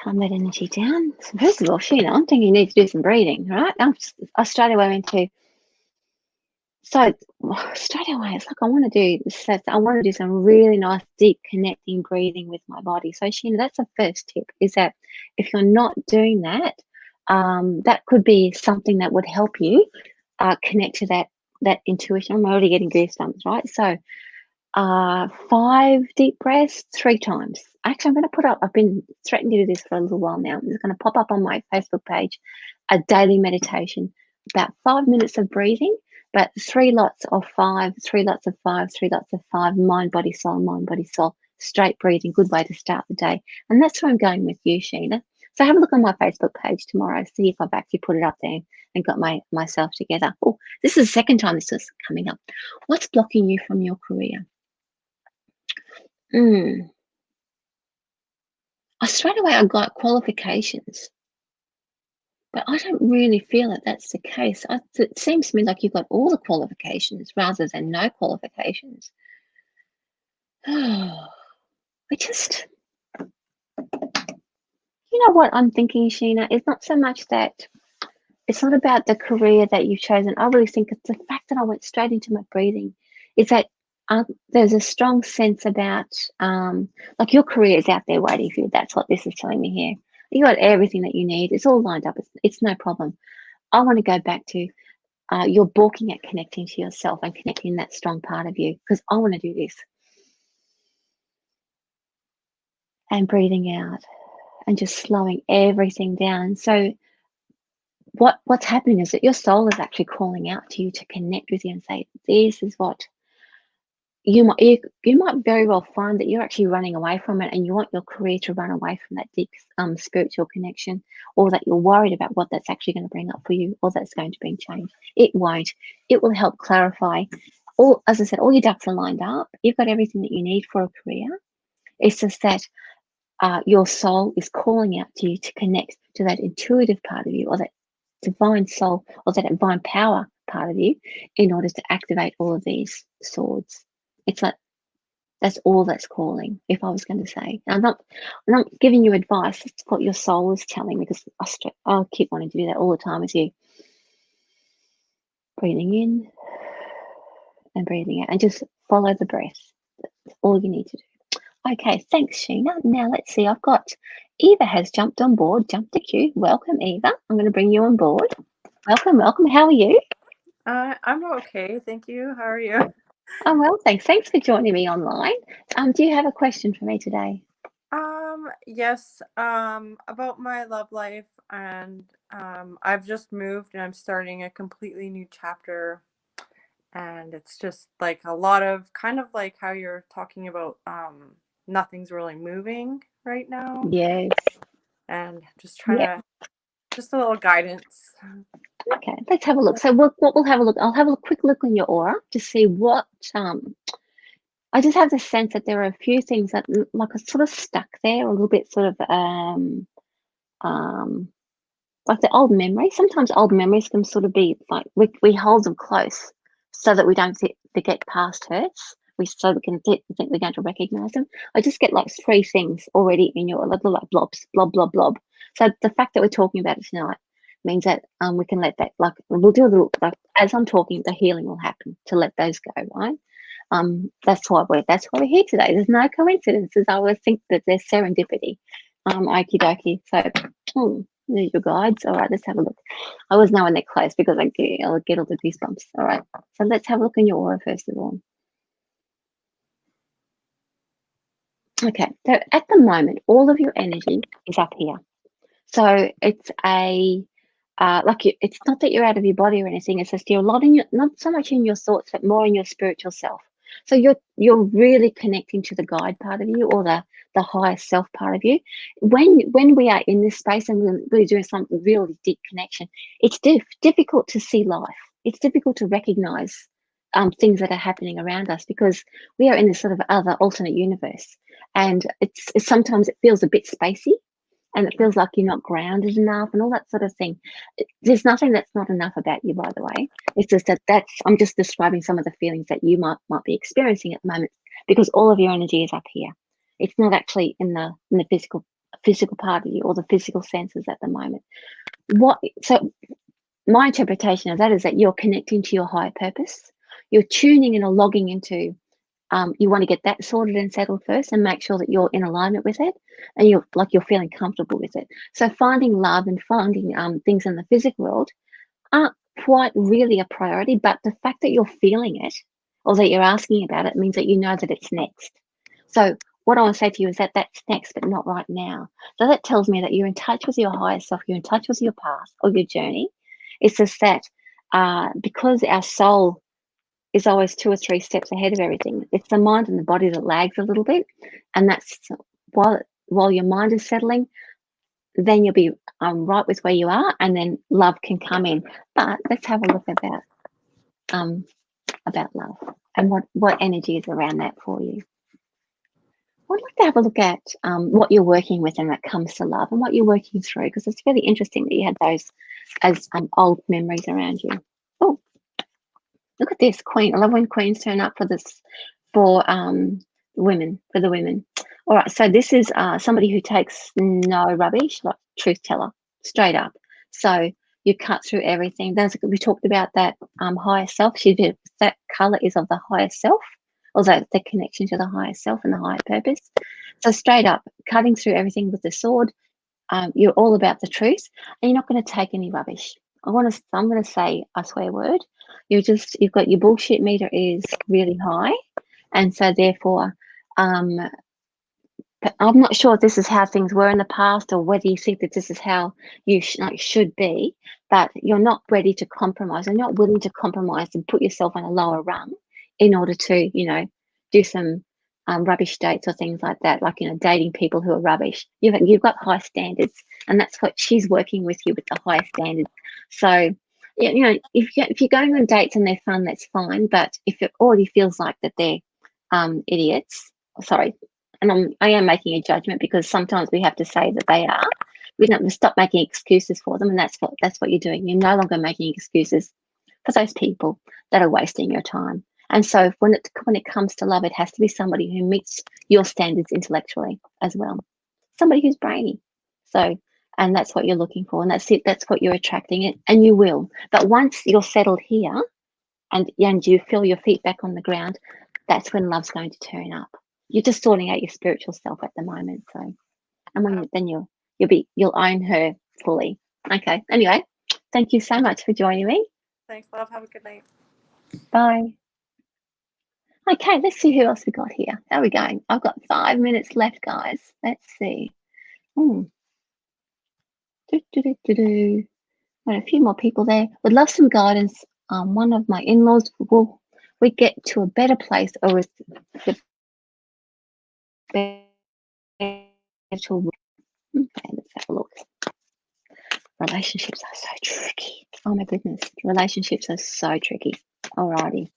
Calm that energy down. So first of all, Sheena, I'm thinking you need to do some breathing, right? I straight away went to, so straight away, it's like I want to do some really nice, deep connecting breathing with my body. So Sheena, that's the first tip, is that if you're not doing that, that could be something that would help you connect to that intuition. I'm already getting goosebumps, right? So 5 deep breaths 3 times. Actually, I'm going to put up, I've been threatening to do this for a little while now. It's going to pop up on my Facebook page, a daily meditation, about 5 minutes of breathing, but 3 lots of 5, 3 lots of 5, 3 lots of 5, mind, body, soul, straight breathing, good way to start the day. And that's where I'm going with you, Sheena. So have a look on my Facebook page tomorrow, see if I've actually put it up there and got myself together. Oh, this is the second time this is coming up. What's blocking you from your career? Straight away I got qualifications, but I don't really feel that that's the case. It seems to me like you've got all the qualifications rather than no qualifications. I just, you know what I'm thinking, Sheena? It's not so much that, it's not about the career that you've chosen. I really think it's the fact that I went straight into my breathing. Is that there's a strong sense about, like your career is out there waiting for you. That's what this is telling me here. You got everything that you need. It's all lined up. It's no problem. I want to go back to you're balking at connecting to yourself and connecting that strong part of you, because I want to do this. And breathing out and just slowing everything down. So what's happening is that your soul is actually calling out to you to connect with you and say, this is what you might very well find that you're actually running away from it, and you want your career to run away from that deep spiritual connection, or that you're worried about what that's actually going to bring up for you, or that's going to bring change. It won't. It will help clarify all, as I said, all your ducks are lined up. You've got everything that you need for a career. It's just that your soul is calling out to you to connect to that intuitive part of you, or that divine soul, or that divine power part of you, in order to activate all of these swords. It's like that's all that's calling. If I was going to say, I'm not giving you advice. It's what your soul is telling me, because I'll keep wanting to do that all the time with you. Breathing in and breathing out, and just follow the breath. That's all you need to do. Okay, thanks, Sheena. Now let's see. I've got Eva has jumped on board. Jumped the queue. Welcome, Eva. I'm going to bring you on board. Welcome, welcome. How are you? I'm okay, thank you. How are you? I'm well, thanks. Thanks for joining me online. Do you have a question for me today? Yes, about my love life, and I've just moved and I'm starting a completely new chapter, and it's just like a lot of kind of like how you're talking about nothing's really moving right now, Yes. and just trying to just a little guidance. Okay, let's have a look. So what we'll have a look. I'll have a quick look in your aura to see what. I just have the sense that there are a few things that like are sort of stuck there, a little bit sort of like the old memories. Sometimes old memories can sort of be like we hold them close so that we don't forget past hurts. So we can think we're going to recognize them. I just get like 3 things already in your little like blobs, blob, blob, blob. So the fact that we're talking about it tonight means that we can let that, like, we'll do a little, like, as I'm talking, the healing will happen to let those go, right? That's why we're here today. There's no coincidences. I always think that there's serendipity. Okie dokie. So, there's your guides. All right, let's have a look. I always know when they're close because I'll get all the goosebumps. All right, so let's have a look in your aura first of all. Okay, so at the moment, all of your energy is up here. So it's it's not that you're out of your body or anything. It's just you're a lot in your, not so much in your thoughts, but more in your spiritual self. So you're really connecting to the guide part of you, or the higher self part of you. When we are in this space and we're really doing some really deep connection, it's difficult to see life. It's difficult to recognize things that are happening around us, because we are in this sort of other alternate universe, and it's sometimes it feels a bit spacey. And it feels like you're not grounded enough and all that sort of thing. There's nothing that's not enough about you, by the way. It's just that I'm just describing some of the feelings that you might be experiencing at the moment, because all of your energy is up here. It's not actually in the physical part of you, or the physical senses at the moment. So my interpretation of that is that you're connecting to your higher purpose. You're tuning in or logging into. You want to get that sorted and settled first, and make sure that you're in alignment with it, and you're feeling comfortable with it. So finding love and finding things in the physical world aren't quite really a priority, but the fact that you're feeling it, or that you're asking about it, means that you know that it's next. So what I want to say to you is that that's next, but not right now. So that tells me that you're in touch with your higher self, you're in touch with your path or your journey. It's just that because our soul is always 2 or 3 steps ahead of everything. It's the mind and the body that lags a little bit, and that's while your mind is settling, then you'll be right with where you are, and then love can come in. But let's have a look about love and what energy is around that for you. I'd like to have a look at what you're working with when it comes to love, and what you're working through, because it's really interesting that you had those as old memories around you. Oh. Look at this, Queen. I love when Queens turn up for the women. All right, so this is somebody who takes no rubbish, like truth teller, straight up. So you cut through everything. We talked about that higher self. That color is of the higher self, or the connection to the higher self and the higher purpose. So straight up, cutting through everything with the sword. You're all about the truth, and you're not going to take any rubbish. I'm going to say a swear word. You've got your bullshit meter is really high, and so therefore, I'm not sure if this is how things were in the past, or whether you think that this is how you should be, but you're not ready to compromise. You're not willing to compromise and put yourself on a lower rung in order to, do some rubbish dates or things like that, like dating people who are rubbish. You've got high standards, and that's what she's working with you, with the high standards. So you know, if you're going on dates and they're fun, that's fine. But if it already feels like that they're idiots, sorry, and I am making a judgment because sometimes we have to say that they are. We don't stop making excuses for them, and that's what you're doing. You're no longer making excuses for those people that are wasting your time. And so when it comes to love, it has to be somebody who meets your standards intellectually as well. Somebody who's brainy. So, and that's what you're looking for, and that's it. That's what you're attracting, it, and you will. But once you're settled here, and you feel your feet back on the ground, that's when love's going to turn up. You're just sorting out your spiritual self at the moment. So, and when then you'll own her fully. Okay. Anyway, thank you so much for joining me. Thanks, love. Have a good night. Bye. Okay, let's see who else we got here. How are we going? I've got 5 minutes left, guys. Let's see. Got a few more people there. Would love some guidance. One of my in-laws, will we get to a better place, or is the better? Okay, let's have a look. Relationships are so tricky. Oh my goodness, relationships are so tricky. Alrighty.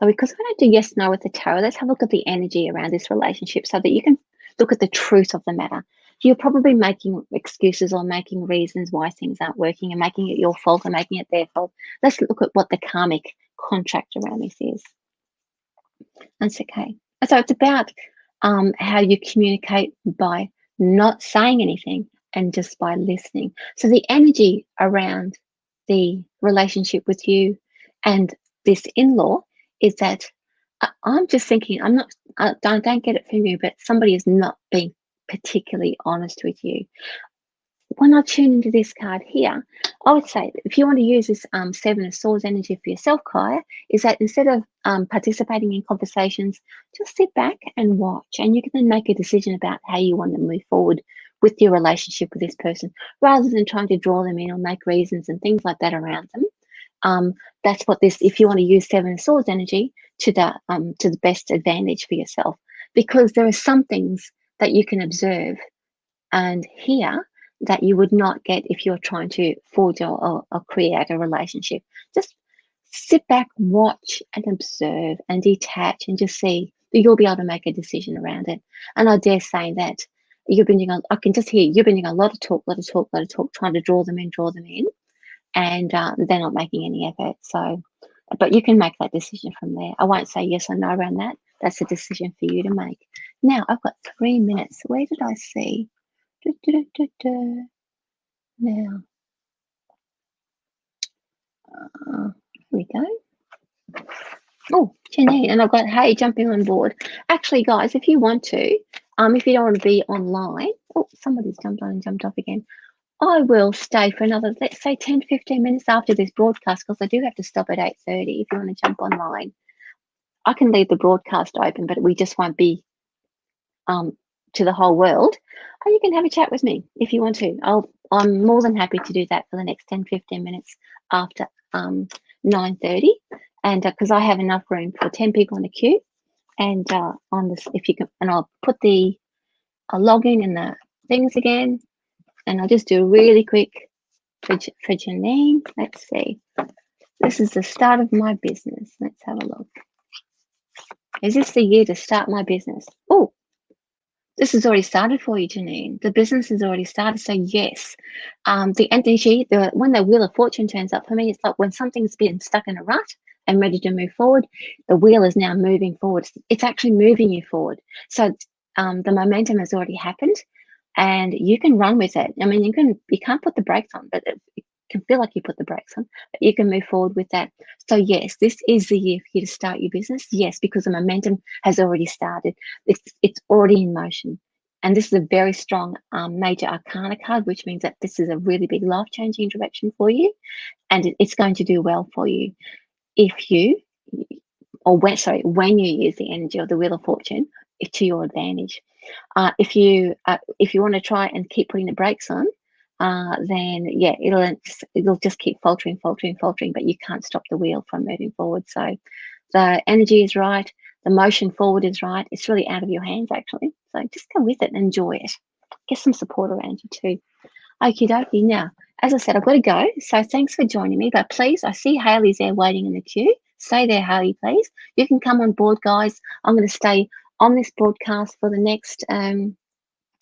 So because we don't do yes, no with the tarot, let's have a look at the energy around this relationship so that you can look at the truth of the matter. You're probably making excuses or making reasons why things aren't working and making it your fault or making it their fault. Let's look at what the karmic contract around this is. That's okay. So it's about how you communicate by not saying anything and just by listening. So the energy around the relationship with you and this in-law is that I'm just thinking, don't get it from you, but somebody is not being particularly honest with you. When I tune into this card here, I would say if you want to use this Seven of Swords energy for yourself, Kaya, is that instead of participating in conversations, just sit back and watch, and you can then make a decision about how you want to move forward with your relationship with this person, rather than trying to draw them in or make reasons and things like that around them. That's what this, if you want to use Seven of Swords energy to the best advantage for yourself, because there are some things that you can observe and hear that you would not get if you're trying to forge or create a relationship. Just sit back, watch and observe and detach and just see that you'll be able to make a decision around it. And I dare say that you've been doing, I can just hear you've been doing a lot of talk, trying to draw them in, and they're not making any effort. So, but you can make that decision from there. I won't say yes or no around that. That's a decision for you to make. Now, I've got 3 minutes. Where did I see? Now, here we go. Oh, Janine, and I've got Hey jumping on board. Actually, guys, if you want to, if you don't want to be online, oh, somebody's jumped on and jumped off again. I will stay for another, let's say 10, 15 minutes after this broadcast, because I do have to stop at 8:30 if you want to jump online. I can leave the broadcast open, but we just won't be to the whole world. And you can have a chat with me if you want to. I'm more than happy to do that for the next 10, 15 minutes after 9:30. And because I have enough room for 10 people in the queue. And on this, if you can, and I'll put I'll log in the things again. And I'll just do really quick for Janine. Let's see. This is the start of my business. Let's have a look. Is this the year to start my business? Oh, this has already started for you, Janine. The business has already started. So yes, the energy, when the Wheel of Fortune turns up for me, it's like when something's been stuck in a rut and ready to move forward, the wheel is now moving forward. It's actually moving you forward. So the momentum has already happened. And you can run with it. I mean, you can't put the brakes on, but it can feel like you put the brakes on, but you can move forward with that. So yes, this is the year for you to start your business. Yes, because the momentum has already started. It's already in motion. And this is a very strong major arcana card, which means that this is a really big life-changing direction for you. And it's going to do well for you if you, when you use the energy of the Wheel of Fortune to your advantage. If you want to try and keep putting the brakes on, then yeah, it'll just keep faltering, but you can't stop the wheel from moving forward. So the energy is right, the motion forward is right. It's really out of your hands actually. So just go with it and enjoy it. Get some support around you too. Okie dokie. Now, as I said, I've got to go. So thanks for joining me. But please, I see Hayley's there waiting in the queue. Stay there, Hayley, please. You can come on board, guys. I'm going to stay on this broadcast for the next, as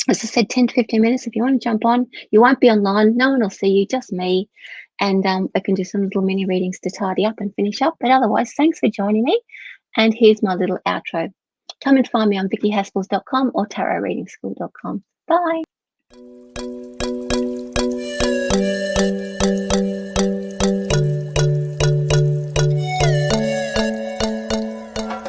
I said, 10 to 15 minutes. If you want to jump on, you won't be online. No one will see you, just me. And I can do some little mini readings to tidy up and finish up. But otherwise, thanks for joining me. And here's my little outro. Come and find me on vickyhaspels.com or tarotreadingschool.com. Bye.